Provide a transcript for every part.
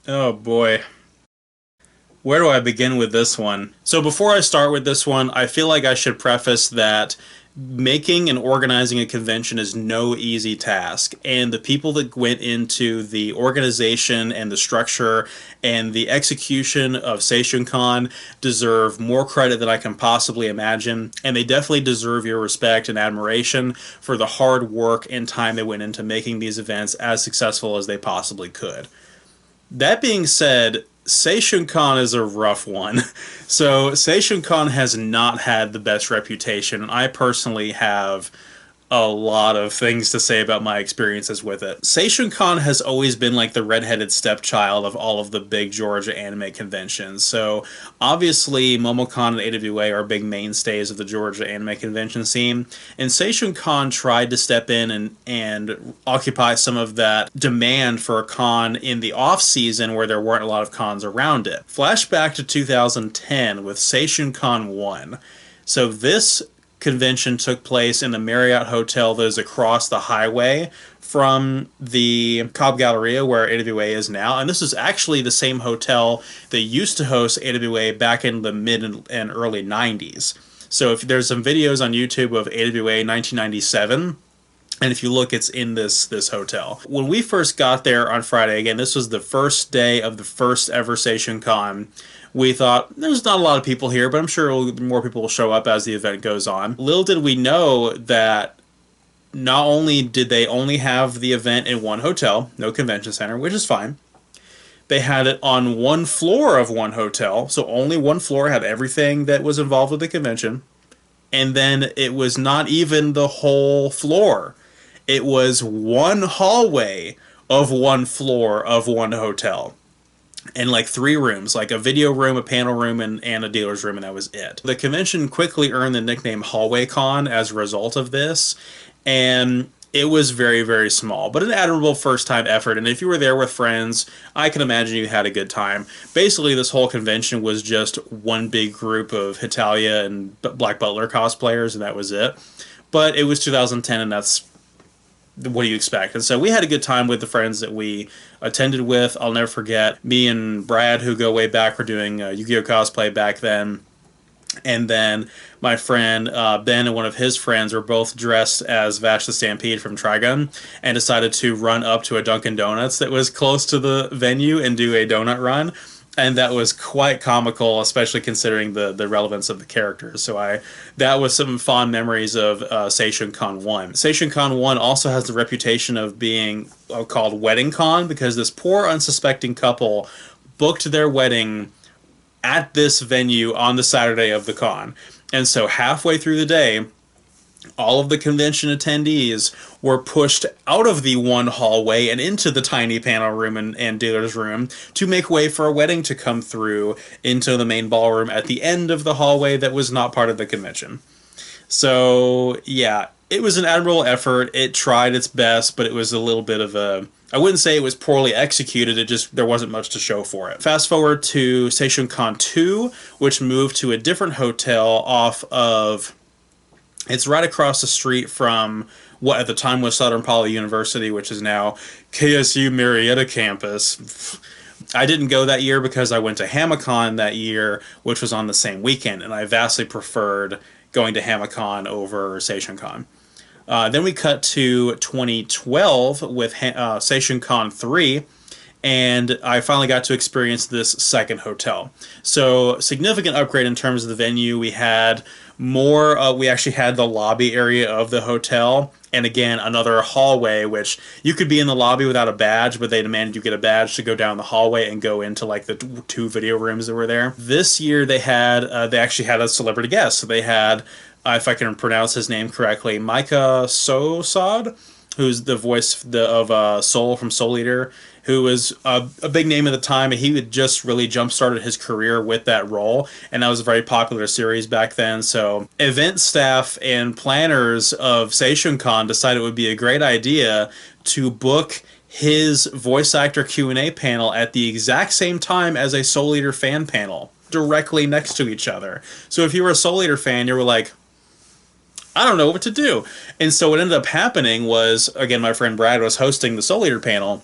Oh boy. Where do I begin with this one? So before I start with this one, I feel like I should preface that making and organizing a convention is no easy task. And the people that went into the organization and the structure and the execution of Seishun Con deserve more credit than I can possibly imagine. And they definitely deserve your respect and admiration for the hard work and time they went into making these events as successful as they possibly could. That being said, Seishun Con is a rough one. So Seishun Con has not had the best reputation. I personally have a lot of things to say about my experiences with it. Seishun Con has always been like the redheaded stepchild of all of the big Georgia anime conventions. So obviously MomoCon and AWA are big mainstays of the Georgia anime convention scene, and Seishun Con tried to step in and occupy some of that demand for a con in the off season where there weren't a lot of cons around it. Flashback to 2010 with Seishun Con 1. So this convention took place in the Marriott Hotel that is across the highway from the Cobb Galleria where AWA is now. And this is actually the same hotel that used to host AWA back in the mid and early 90s. So if there's some videos on YouTube of AWA 1997, and if you look, it's in this hotel. When we first got there on Friday, again, this was the first day of the first ever Seishun Con. We thought, there's not a lot of people here, but I'm sure more people will show up as the event goes on. Little did we know that not only did they only have the event in one hotel, no convention center, which is fine, they had it on one floor of one hotel, so only one floor had everything that was involved with the convention. And then it was not even the whole floor. It was one hallway of one floor of one hotel. And like three rooms, like a video room, a panel room, and a dealer's room, and that was it. The convention quickly earned the nickname Hallway Con as a result of this, and it was very, very small, but an admirable first-time effort, and if you were there with friends, I can imagine you had a good time. Basically, this whole convention was just one big group of Hitalia and Black Butler cosplayers, and that was it. But it was 2010, and that's what do you expect? And so we had a good time with the friends that we attended with. I'll never forget me and Brad, who go way back, were doing Yu-Gi-Oh! Cosplay back then. And then my friend Ben and one of his friends were both dressed as Vash the Stampede from Trigun and decided to run up to a Dunkin' Donuts that was close to the venue and do a donut run. And that was quite comical, especially considering the relevance of the characters. So that was some fond memories of Seishun Con 1. Seishun Con 1 also has the reputation of being called Wedding Con because this poor unsuspecting couple booked their wedding at this venue on the Saturday of the con. And so halfway through the day, all of the convention attendees were pushed out of the one hallway and into the tiny panel room and dealer's room to make way for a wedding to come through into the main ballroom at the end of the hallway that was not part of the convention. So, yeah, it was an admirable effort. It tried its best, but it was a little bit of a... I wouldn't say it was poorly executed, it just, there wasn't much to show for it. Fast forward to Seishun Con 2, which moved to a different hotel off of... It's right across the street from what at the time was Southern Poly University, which is now KSU Marietta campus. I didn't go that year because I went to HamaCon that year, which was on the same weekend, and I vastly preferred going to HamaCon over Seishun Con. Then we cut to 2012 with Seishun Con 3, and I finally got to experience this second hotel. So, significant upgrade in terms of the venue. We had more, we actually had the lobby area of the hotel, and again, another hallway, which you could be in the lobby without a badge, but they demanded you get a badge to go down the hallway and go into like the two video rooms that were there. This year they actually had a celebrity guest. So they had, if I can pronounce his name correctly, Micah Sosad, who's the voice of Soul from Soul Eater, who was a big name at the time, and he had just really jump-started his career with that role, and that was a very popular series back then. So event staff and planners of Seishun Con decided it would be a great idea to book his voice actor Q&A panel at the exact same time as a Soul Eater fan panel, directly next to each other. So if you were a Soul Eater fan, you were like, I don't know what to do. And so what ended up happening was, again, my friend Brad was hosting the Soul Eater panel,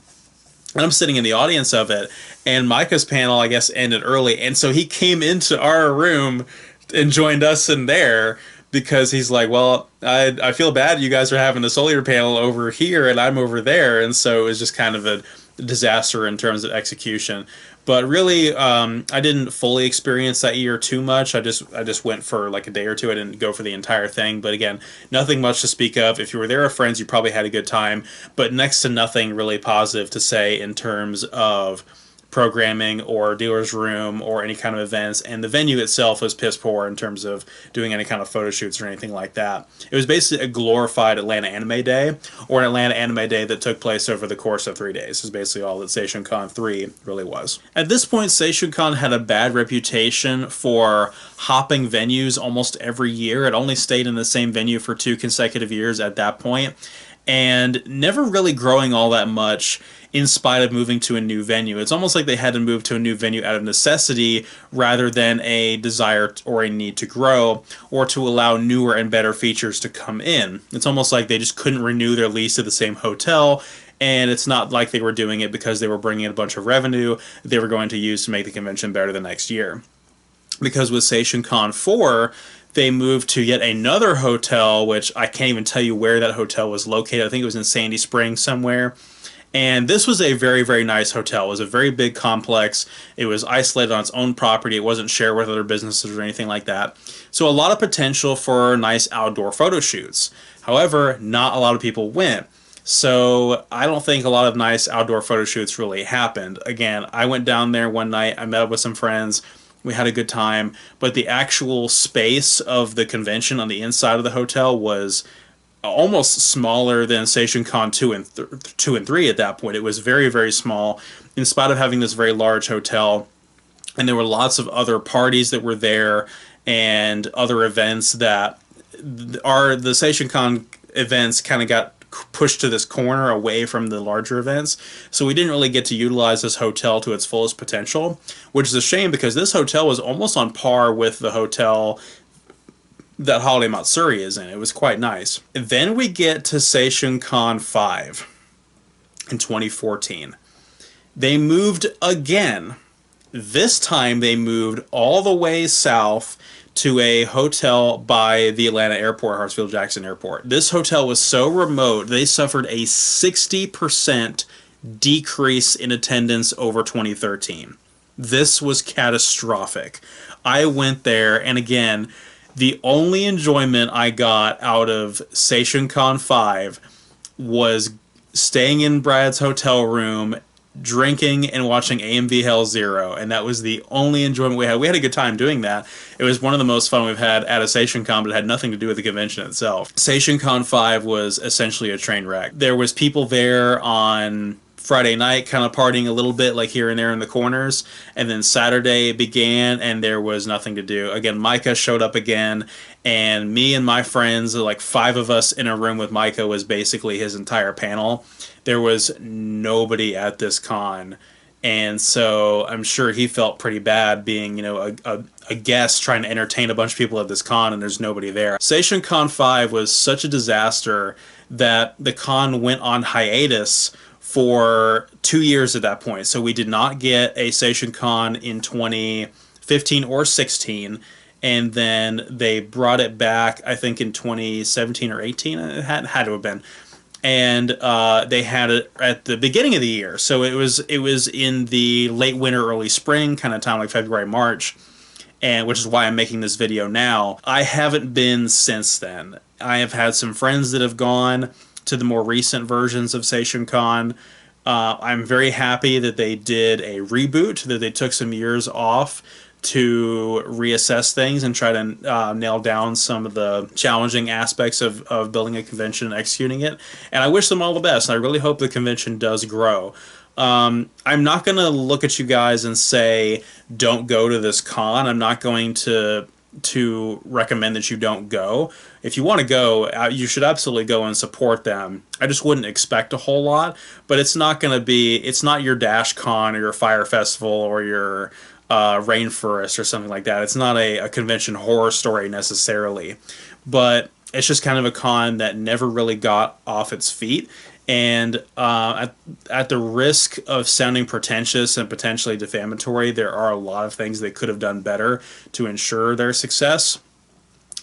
And I'm sitting in the audience of it, and Micah's panel, I guess, ended early. And so he came into our room and joined us in there because he's like, well, I feel bad you guys are having the solar panel over here and I'm over there. And so it was just kind of a disaster in terms of execution. But really, I didn't fully experience that year too much. I just went for like a day or two. I didn't go for the entire thing. But again, nothing much to speak of. If you were there with friends, you probably had a good time. But next to nothing really positive to say in terms of programming or dealer's room or any kind of events, and the venue itself was piss poor in terms of doing any kind of photo shoots or anything like that. It was basically a glorified Atlanta Anime Day, or an Atlanta Anime Day that took place over the course of 3 days. Is basically all that Seishun Con 3 really was. At this point, Seishun Con had a bad reputation for hopping venues almost every year. It only stayed in the same venue for 2 consecutive years at that point, and never really growing all that much in spite of moving to a new venue. It's almost like they had to move to a new venue out of necessity rather than a desire or a need to grow or to allow newer and better features to come in. It's almost like they just couldn't renew their lease at the same hotel, and it's not like they were doing it because they were bringing in a bunch of revenue they were going to use to make the convention better the next year. Because with Seishun Con 4, they moved to yet another hotel, which I can't even tell you where that hotel was located. I think it was in Sandy Springs somewhere. And this was a very, very nice hotel. It was a very big complex. It was isolated on its own property. It wasn't shared with other businesses or anything like that. So a lot of potential for nice outdoor photo shoots. However, not a lot of people went. So I don't think a lot of nice outdoor photo shoots really happened. Again, I went down there one night. I met up with some friends. We had a good time. But the actual space of the convention on the inside of the hotel was almost smaller than Seishun Con 2 and 3 at that point. It was very, very small, in spite of having this very large hotel. And there were lots of other parties that were there and other events that the Seishun Con events kind of got pushed to this corner away from the larger events. So we didn't really get to utilize this hotel to its fullest potential, which is a shame because this hotel was almost on par with the hotel that Holiday Matsuri is in. It was quite nice. Then we get to Seishun Con 5 in 2014. They moved again. This time they moved all the way south to a hotel by the Atlanta airport, Hartsfield-Jackson Airport. This hotel was so remote, they suffered a 60% decrease in attendance over 2013. This was catastrophic. I went there, and again, the only enjoyment I got out of Seishun Con 5 was staying in Brad's hotel room, drinking, and watching AMV Hell Zero, and that was the only enjoyment we had. We had a good time doing that. It was one of the most fun we've had at a Seishun Con, but it had nothing to do with the convention itself. Seishun Con 5 was essentially a train wreck. There was people there on Friday night kind of partying a little bit, like here and there in the corners, and then Saturday began and there was nothing to do. Again, Micah showed up again, and me and my friends, like 5 of us in a room with Micah, was basically his entire panel. There was nobody at this con, and so I'm sure he felt pretty bad being, a guest trying to entertain a bunch of people at this con and there's nobody there. Seishun Con 5 was such a disaster that the con went on hiatus for 2 years at that point. So we did not get a Seishun Con in 2015 or 16, and then they brought it back, I think, in 2017 or 18. It had to have been. And they had it at the beginning of the year. So it was in the late winter, early spring kind of time, like February, March, and which is why I'm making this video now. I haven't been since then. I have had some friends that have gone to the more recent versions of Seishun Con. I'm very happy that they did a reboot, that they took some years off to reassess things and try to nail down some of the challenging aspects of building a convention and executing it. And I wish them all the best. I really hope the convention does grow. I'm not going to look at you guys and say, don't go to this con. I'm not going to recommend that you don't go. If you want to go, you should absolutely go and support them. I just wouldn't expect a whole lot, but it's not your Dash Con or your Fire Festival or your Rainforest or something like that. It's not a convention horror story necessarily, but it's just kind of a con that never really got off its feet, And at the risk of sounding pretentious and potentially defamatory, there are a lot of things they could have done better to ensure their success.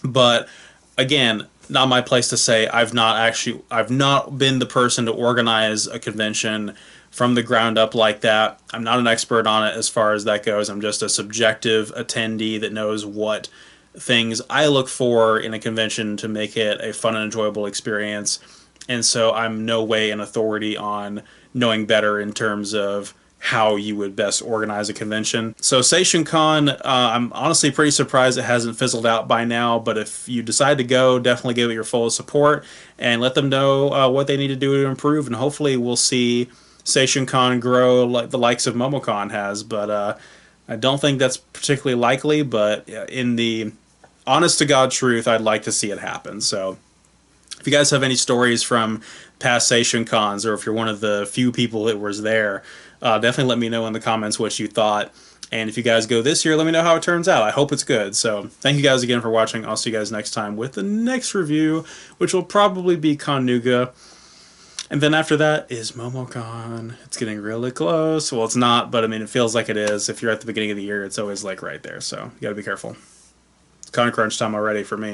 But again, not my place to say. I've not been the person to organize a convention from the ground up like that. I'm not an expert on it as far as that goes. I'm just a subjective attendee that knows what things I look for in a convention to make it a fun and enjoyable experience. And so I'm no way an authority on knowing better in terms of how you would best organize a convention. So Seishun Con, I'm honestly pretty surprised it hasn't fizzled out by now, but if you decide to go, definitely give it your full support and let them know what they need to do to improve, and hopefully we'll see Seishun Con grow like the likes of MomoCon has, but I don't think that's particularly likely, but in the honest to God truth, I'd like to see it happen. So if you guys have any stories from past Seishun Cons, or if you're one of the few people that was there, definitely let me know in the comments what you thought. And if you guys go this year, let me know how it turns out. I hope it's good. So thank you guys again for watching. I'll see you guys next time with the next review, which will probably be Conuga. And then after that is MomoCon. It's getting really close. Well, it's not, but I mean, it feels like it is. If you're at the beginning of the year, it's always like right there. So you got to be careful. It's kind of crunch time already for me.